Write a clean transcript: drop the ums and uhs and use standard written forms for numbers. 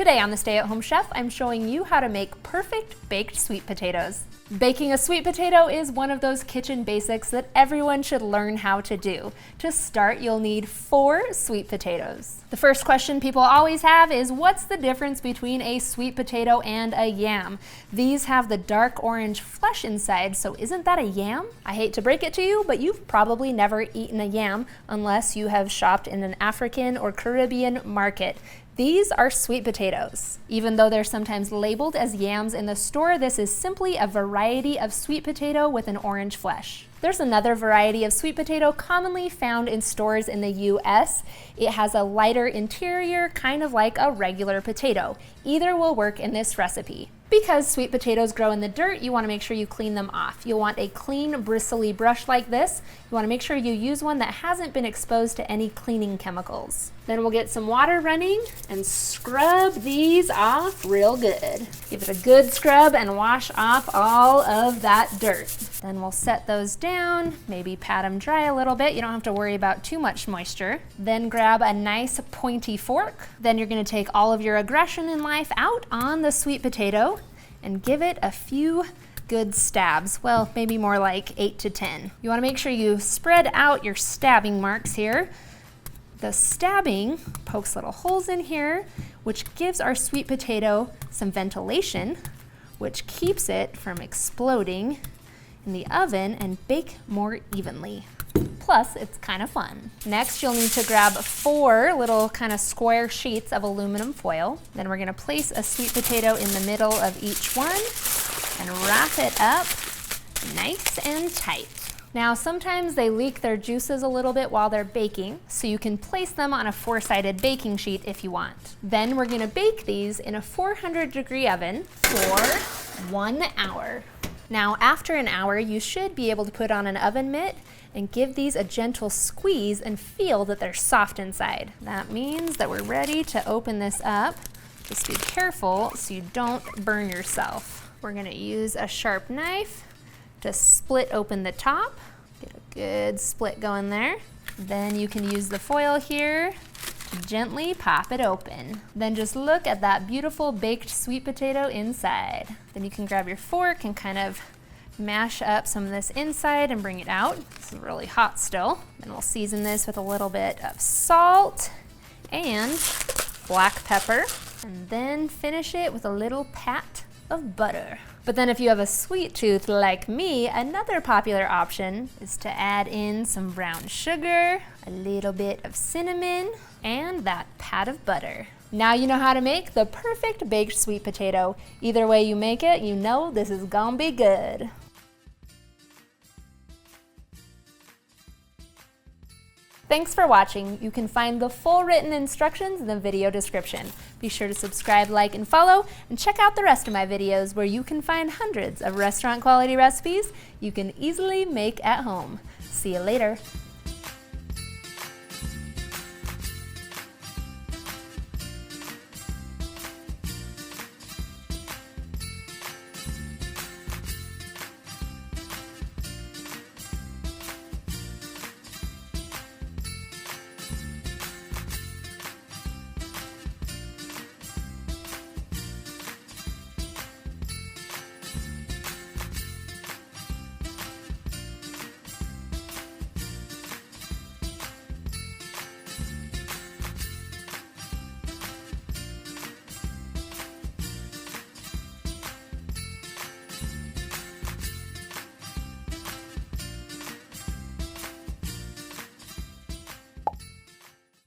Today on the Stay at Home Chef, I'm showing you how to make perfect baked sweet potatoes. Baking a sweet potato is one of those kitchen basics that everyone should learn how to do. To start, you'll need 4 sweet potatoes. The first question people always have is, what's the difference between a sweet potato and a yam? These have the dark orange flesh inside, so isn't that a yam? I hate to break it to you, but you've probably never eaten a yam unless you have shopped in an African or Caribbean market. These are sweet potatoes. Even though they're sometimes labeled as yams in the store, this is simply a variety of sweet potato with an orange flesh. There's another variety of sweet potato commonly found in stores in the US. It has a lighter interior, kind of like a regular potato. Either will work in this recipe. Because sweet potatoes grow in the dirt, you want to make sure you clean them off. You'll want a clean, bristly brush like this. You want to make sure you use one that hasn't been exposed to any cleaning chemicals. Then we'll get some water running and scrub these off real good. Give it a good scrub and wash off all of that dirt. Then we'll set those down, maybe pat them dry a little bit. You don't have to worry about too much moisture. Then grab a nice pointy fork. Then you're going to take all of your aggression in life out on the sweet potato and give it a few good stabs. Well, maybe more like 8 to 10. You want to make sure you spread out your stabbing marks here. The stabbing pokes little holes in here, which gives our sweet potato some ventilation, which keeps it from exploding in the oven and bake more evenly. Plus, it's kind of fun. Next, you'll need to grab 4 little kind of square sheets of aluminum foil. Then we're gonna place a sweet potato in the middle of each one and wrap it up nice and tight. Now, sometimes they leak their juices a little bit while they're baking, so you can place them on a 4-sided baking sheet if you want. Then we're gonna bake these in a 400-degree oven for 1 hour. Now, after an hour, you should be able to put on an oven mitt and give these a gentle squeeze and feel that they're soft inside. That means that we're ready to open this up. Just be careful so you don't burn yourself. We're gonna use a sharp knife to split open the top. Get a good split going there. Then you can use the foil here to gently pop it open. Then just look at that beautiful baked sweet potato inside. Then you can grab your fork and kind of mash up some of this inside and bring it out. This is really hot still. Then we'll season this with a little bit of salt and black pepper, and then finish it with a little pat of butter. But then if you have a sweet tooth like me, another popular option is to add in some brown sugar, a little bit of cinnamon, and that pat of butter. Now you know how to make the perfect baked sweet potato. Either way you make it, you know this is gonna be good. Thanks for watching. You can find the full written instructions in the video description. Be sure to subscribe, like, and follow, and check out the rest of my videos where you can find hundreds of restaurant quality recipes you can easily make at home. See you later.